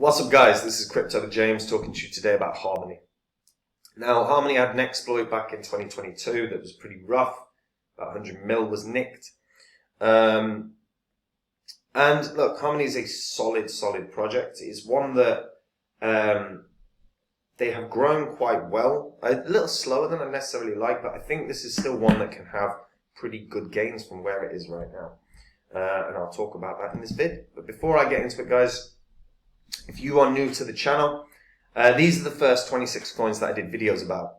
What's up guys, this is Crypto with James talking to you today about Harmony. Now Harmony had an exploit back in 2022 that was pretty rough, about 100 mil was nicked. And look, Harmony is a solid project. It's one that they have grown quite well, a little slower than I necessarily like, but I think this is still one that can have pretty good gains from where it is right now. And I'll talk about that in this vid. But before I get into it guys, if you are new to the channel, these are the first 26 coins that I did videos about.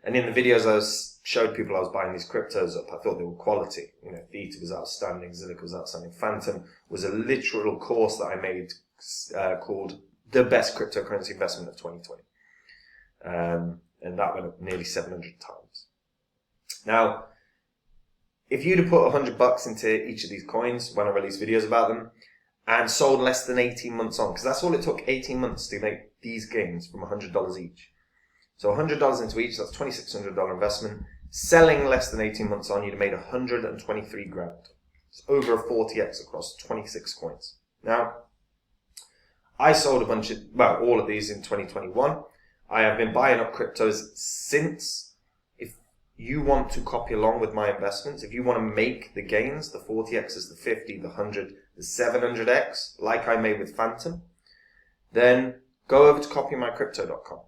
And in the videos I showed people I was buying these cryptos up. I thought they were quality. You know, Theta was outstanding, Zilliqa was outstanding, Phantom was a literal course that I made called The Best Cryptocurrency Investment of 2020. And that went up nearly 700 times. Now, if you'd have put $100 into each of these coins when I release videos about them, and sold less than 18 months on, because that's all it took, 18 months to make these gains from $100 each. So $100 into each, that's $2,600 investment. Selling less than 18 months on, you'd have made 123 grand. It's over a 40x across 26 coins. Now, I sold all of these in 2021. I have been buying up cryptos since. If you want to copy along with my investments, if you want to make the gains, the 40x's, the 50, the 100, the 700x, like I made with Phantom, then go over to copymycrypto.com.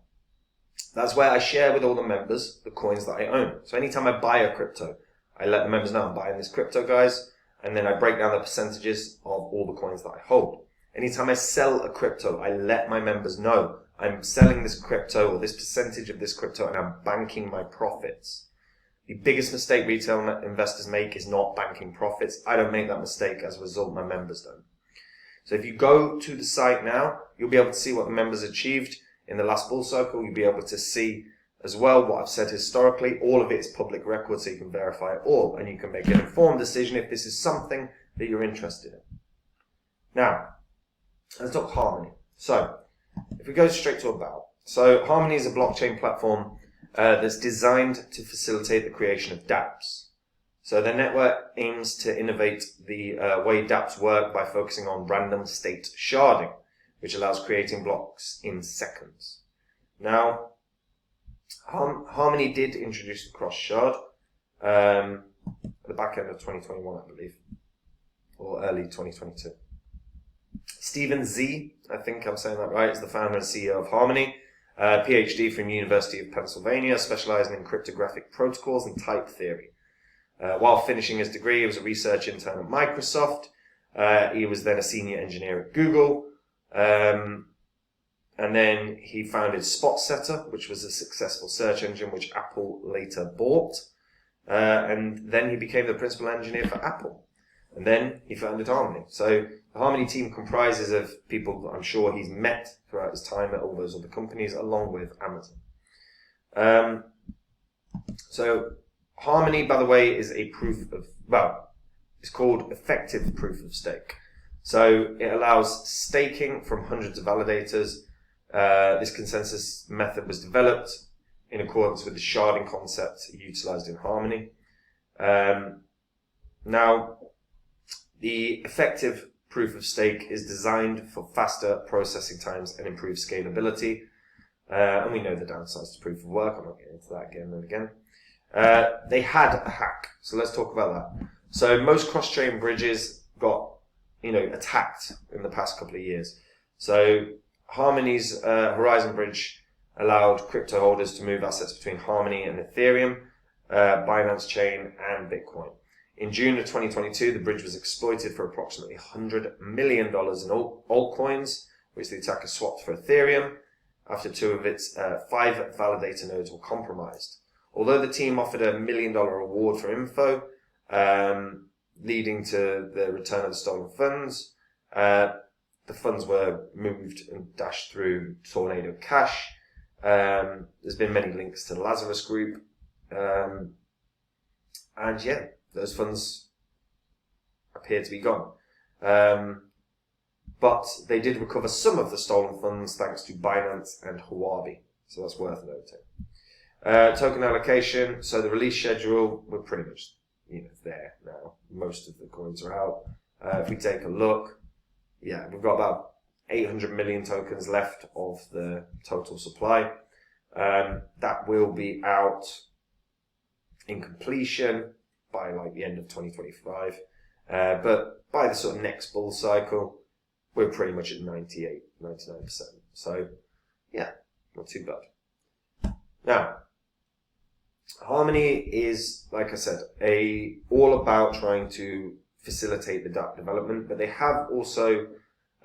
That's where I share with all the members the coins that I own. So anytime I buy a crypto, I let the members know I'm buying this crypto, guys, and then I break down the percentages of all the coins that I hold. Anytime I sell a crypto, I let my members know I'm selling this crypto or this percentage of this crypto and I'm banking my profits. The biggest mistake retail investors make is not banking profits. I don't make that mistake. As a result, my members don't. So if you go to the site now, you'll be able to see what the members achieved in the last bull cycle. You'll be able to see as well what I've said historically. All of it is public record, so you can verify it all. And you can make an informed decision if this is something that you're interested in. Now, let's talk Harmony. So, if we go straight to about. So, Harmony is a blockchain platform that's designed to facilitate the creation of dApps. So their network aims to innovate the way dApps work by focusing on random state sharding, which allows creating blocks in seconds. Now, Harmony did introduce the cross shard at the back end of 2021, I believe, or early 2022. Stephen Z, I think I'm saying that right, is the founder and CEO of Harmony. PhD from University of Pennsylvania, specializing in cryptographic protocols and type theory. While finishing his degree, he was a research intern at Microsoft. He was then a senior engineer at Google. And then he founded SpotSetter, which was a successful search engine which Apple later bought. And then he became the principal engineer for Apple. And then he founded Harmony. So the Harmony team comprises of people that I'm sure he's met throughout his time at all those other companies, along with Amazon. So Harmony, by the way, is a it's called effective proof of stake. So it allows staking from hundreds of validators. This consensus method was developed in accordance with the sharding concept utilized in Harmony. Now, the effective proof of stake is designed for faster processing times and improved scalability. And we know the downsides to proof of work. I'm not getting into that again and again. They had a hack. So let's talk about that. So most cross-chain bridges got, attacked in the past couple of years. So Harmony's Horizon Bridge allowed crypto holders to move assets between Harmony and Ethereum, Binance Chain, and Bitcoin. In June of 2022, the bridge was exploited for approximately $100 million in altcoins, which the attacker swapped for Ethereum after two of its 5 validator nodes were compromised. Although the team offered a $1 million reward for info, leading to the return of the stolen funds, the funds were moved and dashed through Tornado Cash. There's been many links to the Lazarus Group. And yeah, those funds appear to be gone. But they did recover some of the stolen funds thanks to Binance and Huobi. So that's worth noting. Token allocation. So the release schedule, we're pretty much there now. Most of the coins are out. If we take a look, yeah, we've got about 800 million tokens left of the total supply. That will be out in completion by like the end of 2025. But by the sort of next bull cycle, we're pretty much at 98, 99%. So yeah, not too bad. Now, Harmony is, like I said, all about trying to facilitate the DApp development, but they have also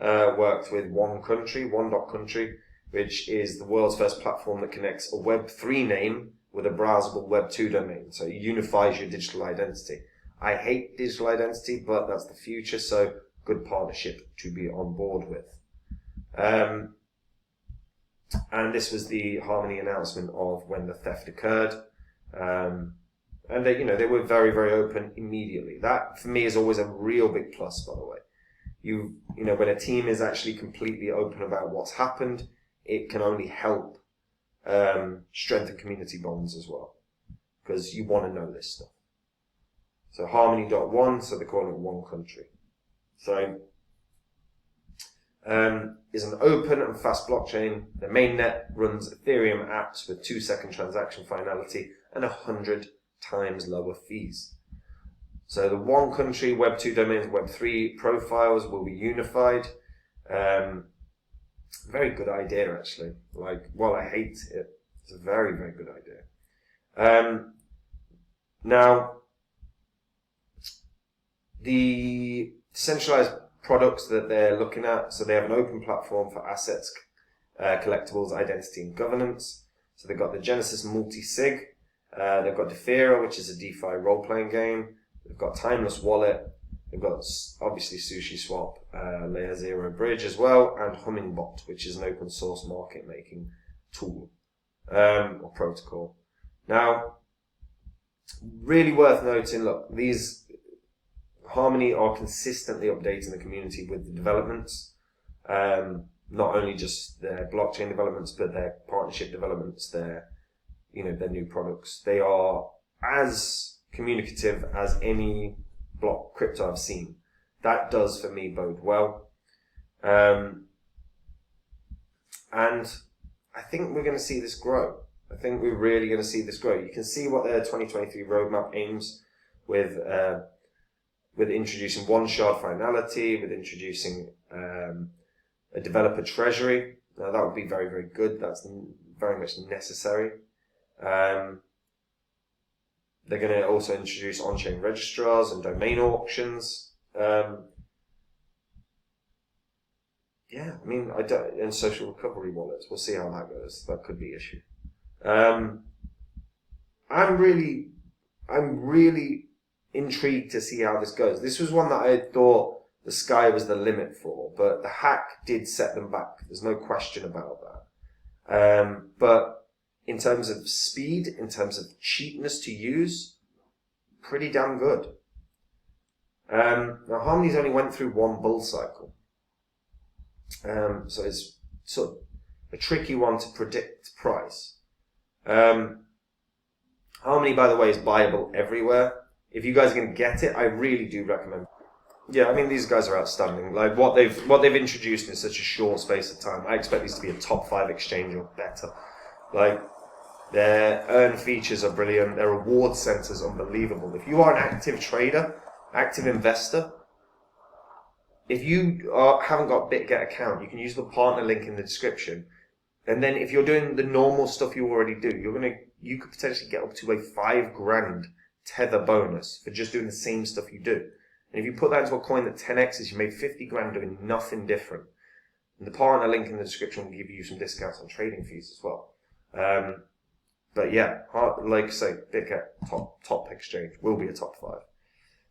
worked with One Dot Country, which is the world's first platform that connects a Web3 name with a browsable Web2 domain. So it unifies your digital identity. I hate digital identity, but that's the future, so good partnership to be on board with. And this was the Harmony announcement of when the theft occurred. And they were very, very open immediately. That, for me, is always a real big plus, by the way. When a team is actually completely open about what's happened, it can only help strengthen community bonds as well, because you want to know this stuff. So Harmony.1, so they're calling it One Country. So is an open and fast blockchain. The mainnet runs Ethereum apps with 2-second transaction finality and 100 times lower fees. So the One Country Web2 domains, Web3 profiles will be unified. Very good idea, actually. While I hate it, it's a very, very good idea. Now, the centralized products that they're looking at, so they have an open platform for assets, collectibles, identity, and governance. So they've got the Genesis multi-sig. They've got Defira, which is a DeFi role-playing game. They've got Timeless Wallet. They've got, obviously, SushiSwap, Layer 0 Bridge as well, and Hummingbot, which is an open-source market-making tool or protocol. Now, really worth noting, look, these Harmony are consistently updating the community with the developments, not only just their blockchain developments, but their partnership developments, their new products. They are as communicative as any block crypto I've seen. That does, for me, bode well. And I think we're going to see this grow. I think we're really going to see this grow. You can see what their 2023 roadmap aims with introducing one-shard finality, with introducing a developer treasury. Now, that would be very, very good. That's very much necessary. They're going to also introduce on-chain registrars and domain auctions. And social recovery wallets. We'll see how that goes. That could be an issue. I'm really intrigued to see how this goes. This was one that I thought the sky was the limit for, but the hack did set them back. There's no question about that. But in terms of speed, in terms of cheapness to use, pretty damn good. Now, Harmony's only went through one bull cycle. So it's sort of a tricky one to predict price. Harmony, by the way, is buyable everywhere. If you guys are going to get it, I really do recommend. Yeah, these guys are outstanding. Like what they've introduced in such a short space of time. I expect these to be a top 5 exchange or better. Like, their earn features are brilliant. Their reward center is unbelievable. If you are an active trader, active investor, if you haven't got a BitGet account, you can use the partner link in the description. And then if you're doing the normal stuff you already do, you could potentially get up to a $5,000 tether bonus for just doing the same stuff you do. And if you put that into a coin that 10x's, you made $50,000 doing nothing different. And the partner link in the description will give you some discounts on trading fees as well. But yeah, like I say, BitGet, top exchange, will be a top 5.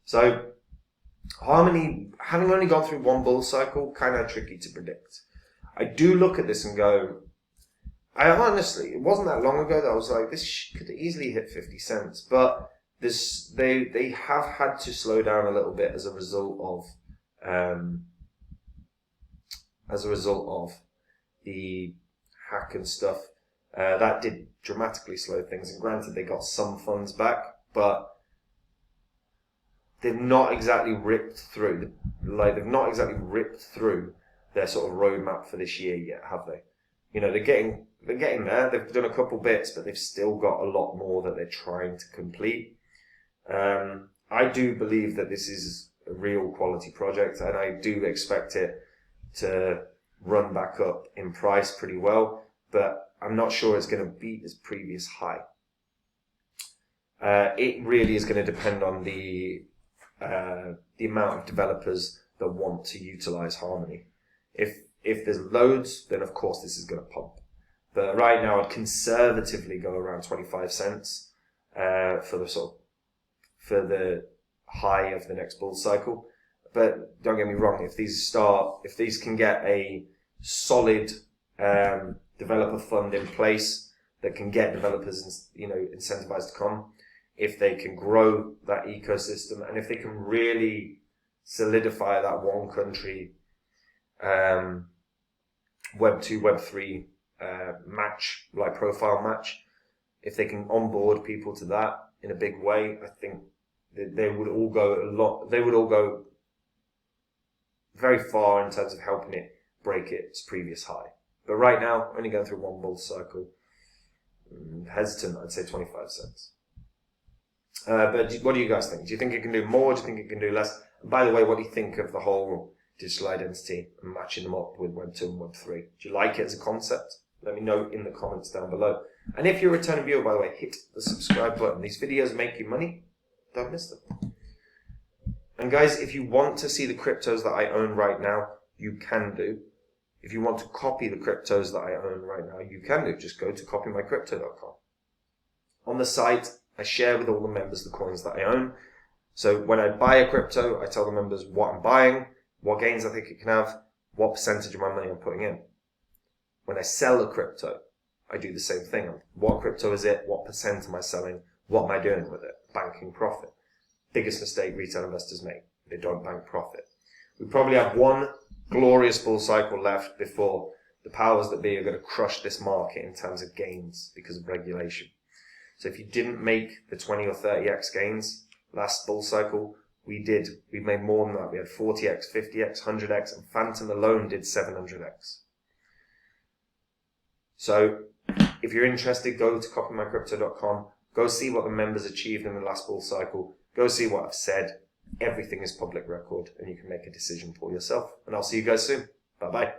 So, Harmony, having only gone through one bull cycle, kind of tricky to predict. I do look at this and go, it wasn't that long ago that I was like, this could easily hit 50 cents. But they have had to slow down a little bit as a result of the hack and stuff. That did dramatically slow things. And granted, they got some funds back, but they've not exactly ripped through. They've not exactly ripped through their sort of roadmap for this year yet, have they? You know, they're getting there. They've done a couple bits, but they've still got a lot more that they're trying to complete. I do believe that this is a real quality project, and I do expect it to run back up in price pretty well, but I'm not sure it's going to beat its previous high. It really is going to depend on the amount of developers that want to utilize Harmony. If there's loads, then of course this is going to pump. But right now, I'd conservatively go around 25 cents for the high of the next bull cycle. But don't get me wrong, if these can get a solid developer fund in place that can get developers, incentivized to come, if they can grow that ecosystem, and if they can really solidify that one country Web 2, Web 3 match, like profile match, if they can onboard people to that in a big way, I think they would all go very far in terms of helping it break its previous high. But right now, only going through one bull cycle. Hesitant, I'd say 25 cents. But what do you guys think? Do you think it can do more? Do you think it can do less? And by the way, what do you think of the whole digital identity and matching them up with Web 2 and Web 3? Do you like it as a concept? Let me know in the comments down below. And if you're a returning viewer, by the way, hit the subscribe button. These videos make you money. Don't miss them. And guys, if you want to see the cryptos that I own right now, you can do. If you want to copy the cryptos that I own right now, you can do. Just go to copymycrypto.com. On the site, I share with all the members the coins that I own. So when I buy a crypto, I tell the members what I'm buying, what gains I think it can have, what percentage of my money I'm putting in. When I sell a crypto, I do the same thing. What crypto is it? What percent am I selling? What am I doing with it? Banking profit. Biggest mistake retail investors make. They don't bank profit. We probably have one glorious bull cycle left before the powers that be are going to crush this market in terms of gains because of regulation. So if you didn't make the 20 or 30x gains last bull cycle, we made more than that. We had 40x, 50x, 100x, and Phantom alone did 700x. So if you're interested, go to copymycrypto.com. Go see what the members achieved in the last bull cycle. Go see what I've said. Everything is public record, and you can make a decision for yourself. And I'll see you guys soon. Bye-bye.